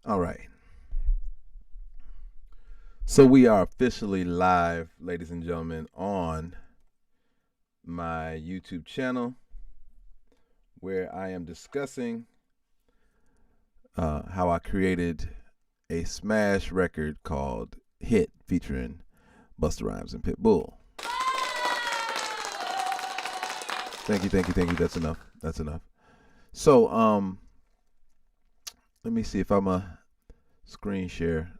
All right. So we are officially live, ladies and gentlemen, on my YouTube channel where I am discussing how I created a smash record called Hit featuring Busta Rhymes and Pitbull. Thank you, thank you, thank you. That's enough. That's enough. So, let me see if I'm a screen share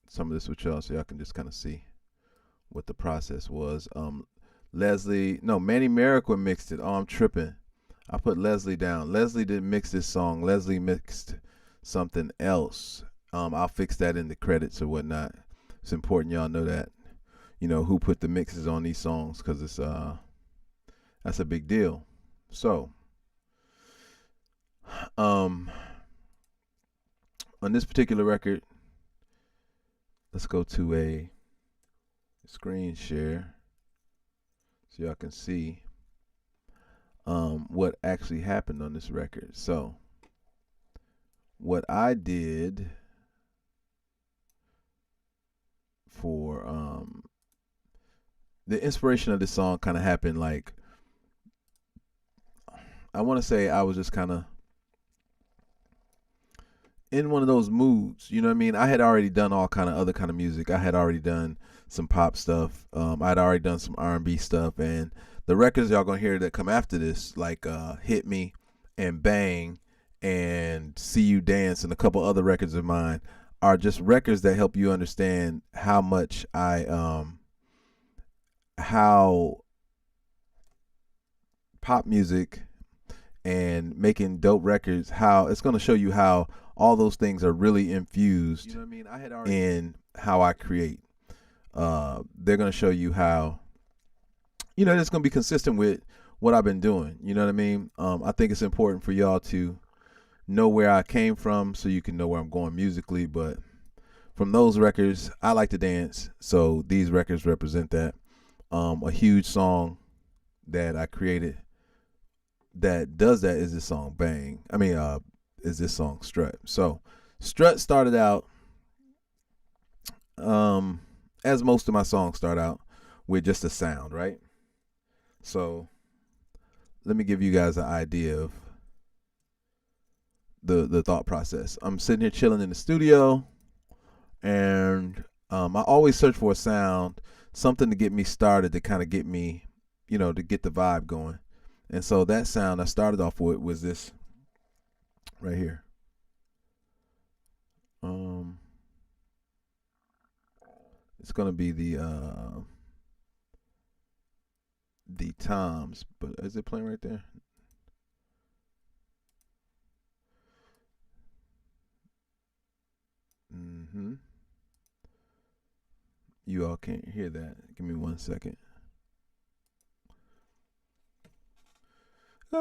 some of this with y'all so y'all can just kind of see what the process was. Manny Miracle mixed it. Oh, I'm tripping. I put Leslie down. Leslie didn't mix this song. Leslie mixed something else. I'll fix that in the credits or whatnot. It's important y'all know that. You know who put the mixes on these songs because it's that's a big deal. So, on this particular record, let's go to a screen share so y'all can see what actually happened on this record. So, what I did for the inspiration of this song kind of happened like I want to say I was just kind of in one of those moods, you know what I mean? I had already done all kind of other kind of music. I had already done some pop stuff. I'd already done some R&B stuff, and the records y'all gonna hear that come after this, like "Hit Me" and "Bang" and "See You Dance" and a couple other records of mine, are just records that help you understand how much how pop music and making dope records, how it's gonna show you how all those things are really infused, you know what I mean? In how I create. They're gonna show you how, you know, it's gonna be consistent with what I've been doing. You know what I mean? I think it's important for y'all to know where I came from so you can know where I'm going musically. But from those records, I like to dance, so these records represent that. A huge song that I created that does that is this song "Bang." Is this song "Strut." So Strut started out, as most of my songs start out, with just a sound, right? So let me give you guys an idea of the thought process. I'm sitting here chilling in the studio, and I always search for a sound, something to get me started, to kind of get me, you know, to get the vibe going. And so that sound I started off with was this right here. It's gonna be the toms, but is it playing right there? Mm-hmm. You all can't hear that. Give me 1 second. So,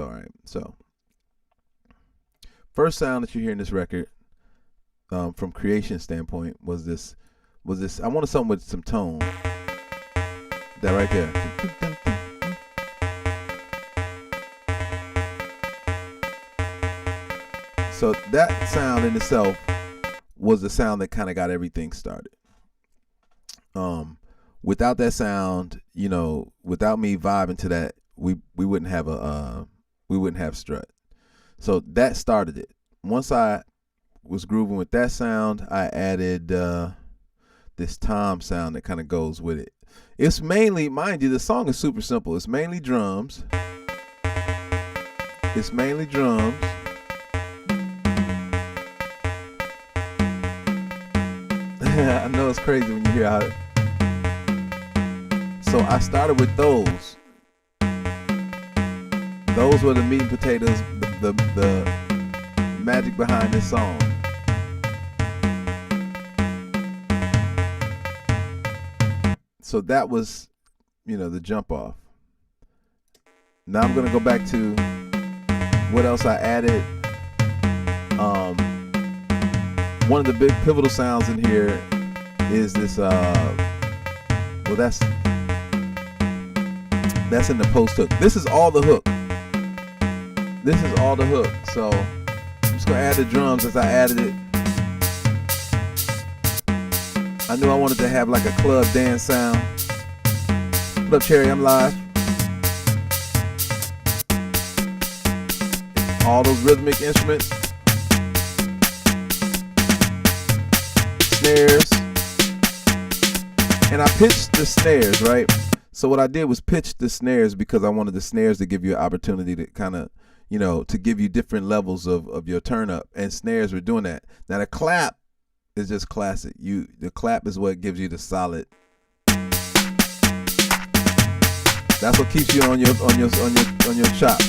all right. So, first sound that you hear in this record, from creation standpoint, was this. I wanted something with some tone. That right there. So that sound in itself was the sound that kind of got everything started. Without that sound, you know, without me vibing to that, we wouldn't have Strut. So that started it. Once I was grooving with that sound, I added this tom sound that kind of goes with it. It's mainly, mind you, the song is super simple. It's mainly drums. It's mainly drums. I know it's crazy when you hear how. So I started with those. Those were the meat and potatoes, the magic behind this song. So that was, you know, the jump off. Now I'm gonna go back to what else I added? One of the big pivotal sounds in here is this. Well, that's in the post hook. This is all the hook. This is all the hook. So I'm just gonna add the drums as I added it. I knew I wanted to have like a club dance sound. What up, Cherry? I'm live. All those rhythmic instruments, snares, and I pitched the snares, right? So what I did was pitch the snares because I wanted the snares to give you an opportunity to kind of, to give you different levels of your turn up, and snares were doing that. Now the clap is just classic. The clap is what gives you the solid. That's what keeps you on your chops.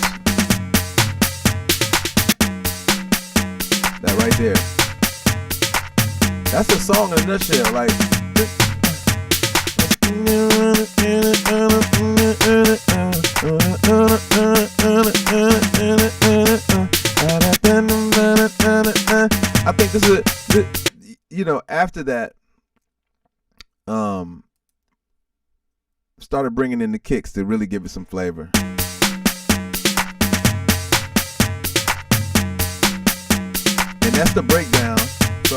That right there. That's the song in a nutshell. Like, I think this is after that, started bringing in the kicks to really give it some flavor. And that's the breakdown. So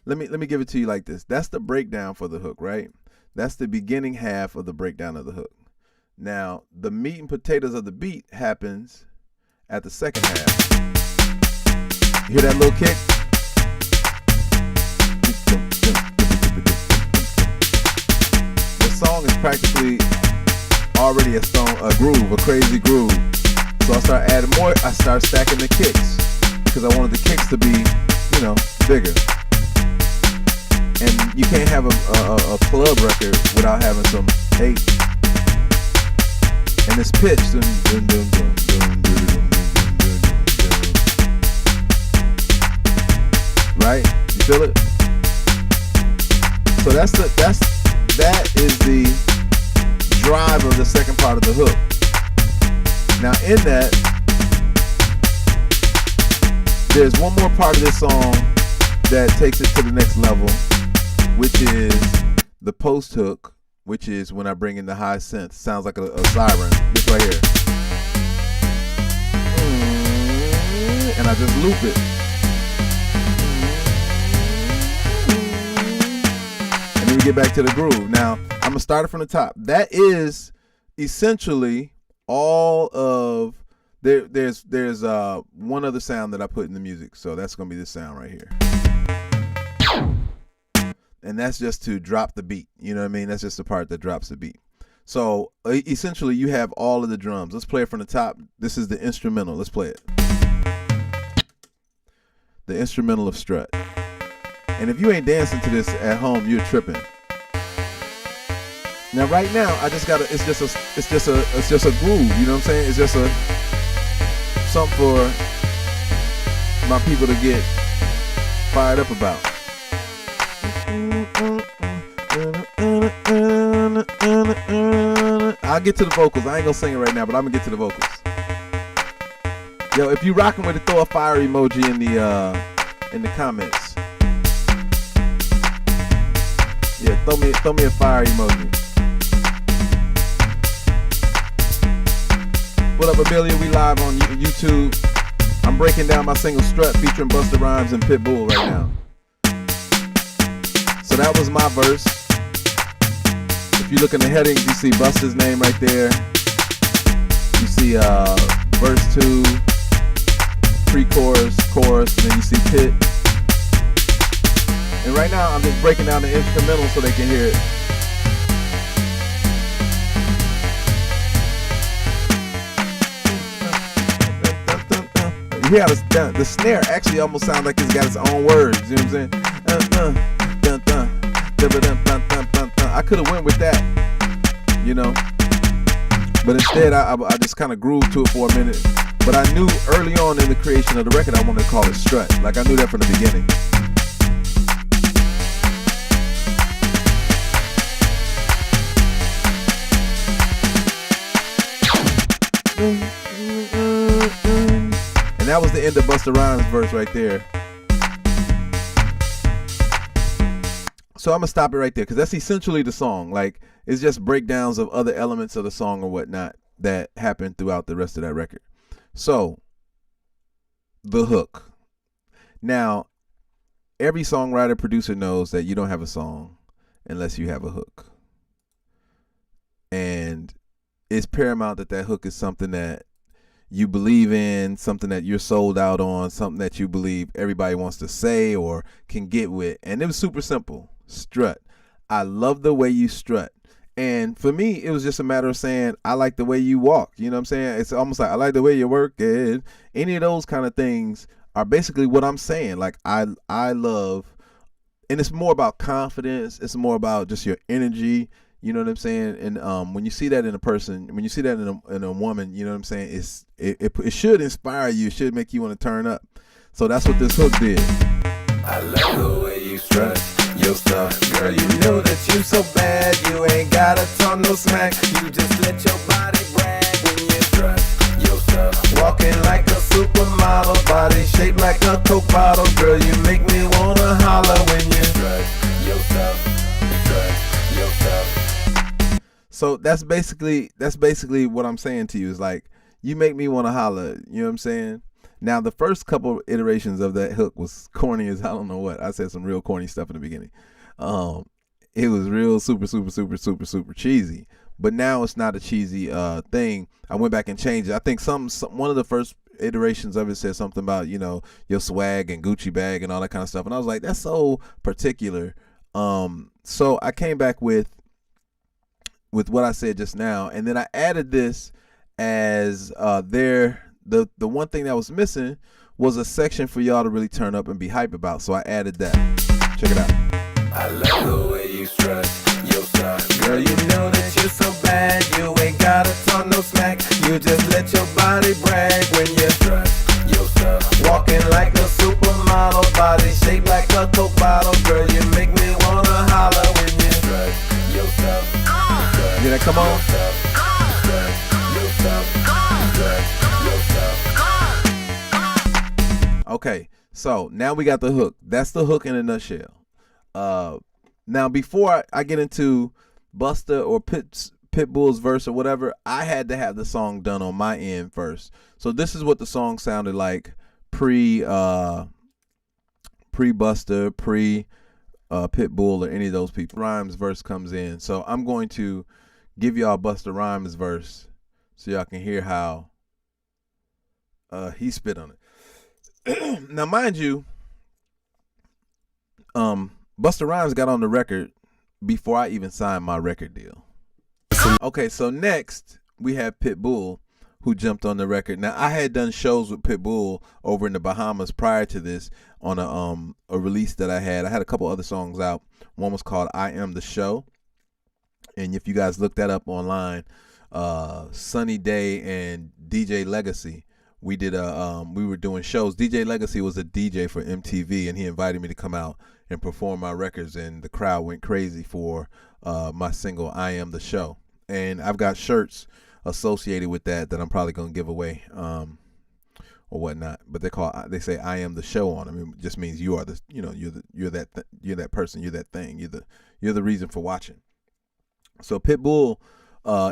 let me give it to you like this. That's the breakdown for the hook, right? That's the beginning half of the breakdown of the hook. Now, the meat and potatoes of the beat happens at the second half. You hear that little kick? The song is practically already a groove, a crazy groove. So I start adding more. I start stacking the kicks because I wanted the kicks to be, bigger. And you can't have a club record without having some hate. And it's pitched. Right? You feel it? So that is the drive of the second part of the hook. Now in that, there's one more part of this song that takes it to the next level, which is the post hook, which is when I bring in the high synth. Sounds like a siren. This right here. And I just loop it. And then we get back to the groove. Now, I'm gonna start it from the top. That is essentially all of there's one other sound that I put in the music. So that's gonna be this sound right here. And that's just to drop the beat. You know what I mean? That's just the part that drops the beat. So essentially you have all of the drums. Let's play it from the top. This is the instrumental. Let's play it. The instrumental of Strut. And if you ain't dancing to this at home, you're tripping. Now right now, it's just a groove, you know what I'm saying? It's just something for my people to get fired up about. I'll get to the vocals. I ain't gonna sing it right now, but I'm gonna get to the vocals. Yo, if you rocking with it, throw a fire emoji in the comments. Yeah, throw me a fire emoji. What up, Amelia? We live on YouTube. I'm breaking down my single Strut featuring Busta Rhymes and Pitbull right now. So that was my verse. If you look in the headings, you see Busta's name right there. You see verse 2, pre-chorus, chorus, and then you see Pit. And right now, I'm just breaking down the instrumental so they can hear it. You hear how the snare actually almost sounds like it's got its own words. You know what I'm saying? I could have went with that, but instead I just kind of grooved to it for a minute. But I knew early on in the creation of the record I wanted to call it Strut. Like I knew that from the beginning. that was the end of Busta Rhymes' verse right there. So I'm gonna stop it right there because that's essentially the song. Like, it's just breakdowns of other elements of the song or whatnot that happened throughout the rest of that record. So the hook. Now, every songwriter, producer knows that you don't have a song unless you have a hook. And it's paramount that that hook is something that you believe in, something that you're sold out on, something that you believe everybody wants to say or can get with. And it was super simple. Strut. I love the way you strut. And for me, it was just a matter of saying, I like the way you walk. You know what I'm saying? It's almost like, I like the way you work. And any of those kind of things are basically what I'm saying. Like, I love, and it's more about confidence. It's more about just your energy. You know what I'm saying? And when you see that in a person, when you see that in a woman, you know what I'm saying? It should inspire you. It should make you want to turn up. So that's what this hook did. I love the way you strut your stuff. Girl, you know that you so bad. You ain't gotta talk no smack. You just let your body brag when you strut your stuff. Walking like a supermodel, body shaped like a Coke bottle. Girl, you make me wanna holler when you strut your stuff. Strut your stuff. So that's basically what I'm saying to you is like, you make me want to holler. You know what I'm saying? Now, the first couple iterations of that hook was corny as I don't know what. I said some real corny stuff in the beginning. It was real super cheesy. But now it's not a cheesy thing. I went back and changed it. I think one of the first iterations of it said something about, you know, your swag and Gucci bag and all that kind of stuff. And I was like, that's so particular. So I came back with what I said just now, and then I added this as the one thing that was missing was a section for y'all to really turn up and be hype about. So I added that. Check it out. I love the way you strut your stuff. Girl, you know that you're so bad. You ain't gotta talk no smack. You just let your body brag when you strut your stuff. Walking like a supermodel, body shaped like a Coke bottle. Girl, you make me wanna holler when you strut your stuff. Did that come on? Strut your stuff. Strut your stuff. Okay, so now we got the hook. That's the hook in a nutshell. Now, before I get into Busta or Pitbull's verse or whatever, I had to have the song done on my end first. So this is what the song sounded like pre-Busta, Pitbull, or any of those people. Rhymes verse comes in. So I'm going to give y'all Busta Rhymes verse so y'all can hear how he spit on it. Now, mind you, Busta Rhymes got on the record before I even signed my record deal. Okay, so next we have Pitbull, who jumped on the record. Now, I had done shows with Pitbull over in the Bahamas prior to this on a release that I had. I had a couple other songs out. One was called I Am the Show. And if you guys look that up online, Sunny Day and DJ Legacy, we were doing shows. DJ Legacy was a DJ for MTV, and he invited me to come out and perform my records, and the crowd went crazy for my single I Am the Show. And I've got shirts associated with that I'm probably gonna give away or whatnot. But they say I am the show on them. It just means you are the, you know, you're that person, you're that thing, you're the reason for watching. So Pitbull,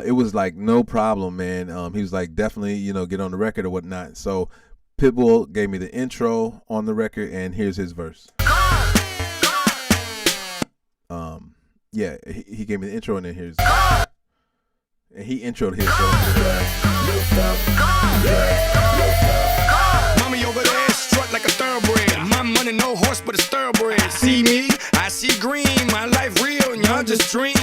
it was like no problem, man. He was like, definitely, you know, get on the record or whatnot. So Pitbull gave me the intro on the record, and here's his verse. Yeah, he gave me the intro, and then here's, and he introed his. Mommy over there strut like a thoroughbred. My money no horse, but it's thoroughbred. See me, I see green. My life real, and y'all just dream.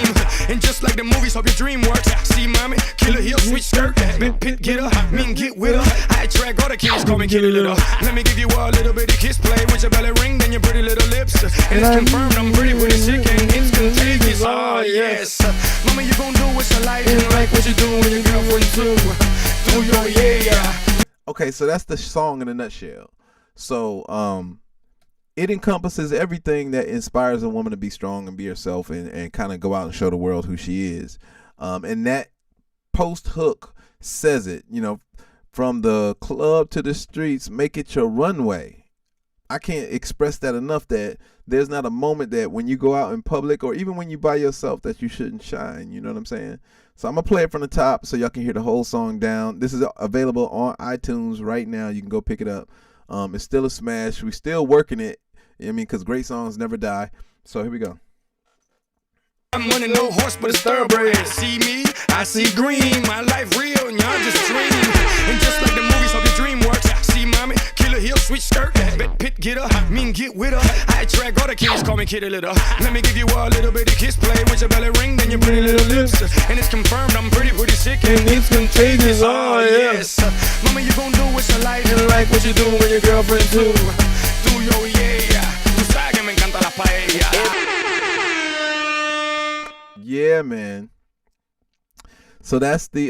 And just like the movies, hope your dream works. See mommy, killer heel, sweet skirt. Big pit getter, mean get with her. I track all the kids, call me Kitty Little. Let me give you a little bit of kiss play with your belly ring, then your pretty little lips. And it's confirmed I'm pretty sick, and it's contagious. Oh yes, mama, you gon' do what you like, and like what you do when your girlfriend too. Do your yeah. Okay, so that's the song in a nutshell. So it encompasses everything that inspires a woman to be strong and be herself and kind of go out and show the world who she is. And that post hook says it. You know, from the club to the streets, make it your runway. I can't express that enough, that there's not a moment that when you go out in public or even when you by yourself that you shouldn't shine. You know what I'm saying? So I'm going to play it from the top so y'all can hear the whole song down. This is available on iTunes right now. You can go pick it up. It's still a smash. We're still working it. I mean, because great songs never die. So here we go. I'm running no horse but a thoroughbred. See me, I see green. My life real and y'all just dream. And just like the movies, hope your dream works. See mommy, killer heel, sweet skirt. Bet pit get her, mean get with her. I drag all the kids, call me kitty litter. Let me give you a little bit of kiss play with your belly ring, then your pretty little lips. And it's confirmed I'm pretty sick and it's contagious. Oh yes, mama, you gon' do what you like and like what you do when your girlfriend too. Tuyo yeah, tú sabes que me encanta la paella. Yeah, man. So that's the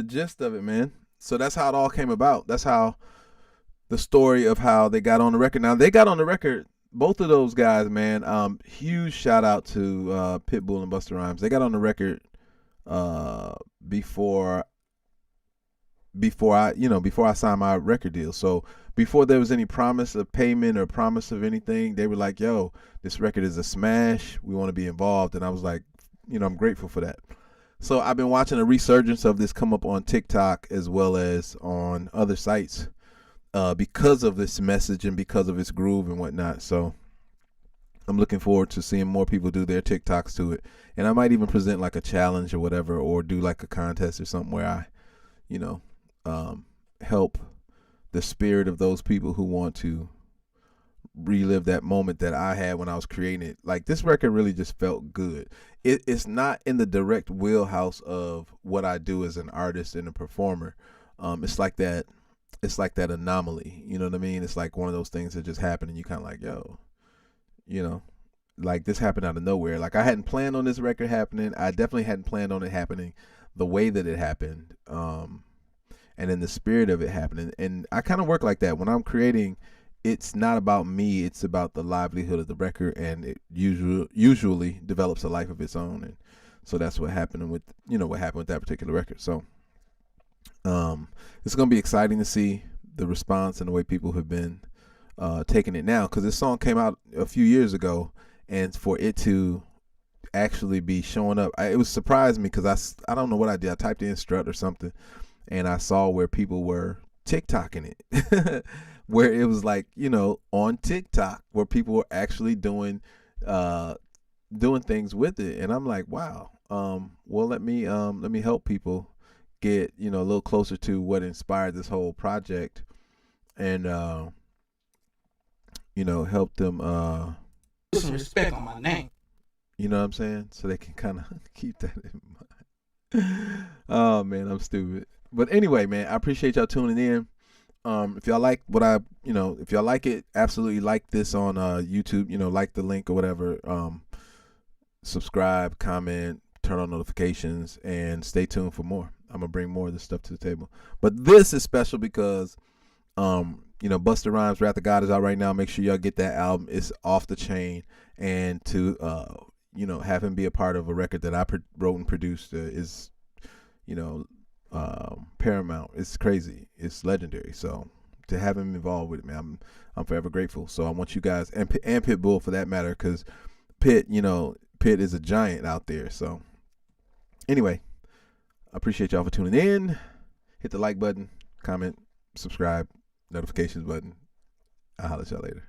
gist of it, man. So that's how it all came about. That's how the story of how they got on the record. Now they got on the record, both of those guys, man. Huge shout out to Pitbull and Busta Rhymes. They got on the record before I signed my record deal. So before there was any promise of payment or promise of anything, they were like, yo, this record is a smash. We want to be involved. And I was like, I'm grateful for that. So I've been watching a resurgence of this come up on TikTok as well as on other sites because of this message and because of its groove and whatnot. So I'm looking forward to seeing more people do their TikToks to it. And I might even present like a challenge or whatever, or do like a contest or something where I, help the spirit of those people who want to relive that moment that I had when I was creating it. Like, this record really just felt good. It's not in the direct wheelhouse of what I do as an artist and a performer. It's like that anomaly. You know what I mean? It's like one of those things that just happened and you kind of like, yo, like this happened out of nowhere. Like, I hadn't planned on this record happening. I definitely hadn't planned on it happening the way that it happened. And in the spirit of it happening. And I kind of work like that. When I'm creating, it's not about me. It's about the livelihood of the record, and it usually develops a life of its own. And so that's what happened with, what happened with that particular record. So it's going to be exciting to see the response and the way people have been taking it now. Because this song came out a few years ago, and for it to actually be showing up, it was surprised me because I don't know what I did. I typed in Strut or something, and I saw where people were TikToking it, where it was like, on TikTok, where people were actually doing things with it. And I'm like, wow, well, let me help people get, a little closer to what inspired this whole project, and, help them, put some respect on my name. You know what I'm saying? So they can kind of keep that in mind. Oh man, I'm stupid. But anyway, man, I appreciate y'all tuning in. If y'all like if y'all like it, absolutely like this on YouTube, like the link or whatever. Subscribe, comment, turn on notifications, and stay tuned for more. I'm gonna bring more of this stuff to the table. But this is special because Busta Rhymes Wrath of God is out right now. Make sure y'all get that album. It's off the chain. And to have him be a part of a record that I wrote and produced is paramount. It's crazy. It's legendary. So to have him involved with it, man, I'm forever grateful. So I want you guys, and Pitbull for that matter, because Pitt is a giant out there. So anyway, I appreciate y'all for tuning in. Hit the like button, comment, subscribe, notifications button. I'll holler at y'all later.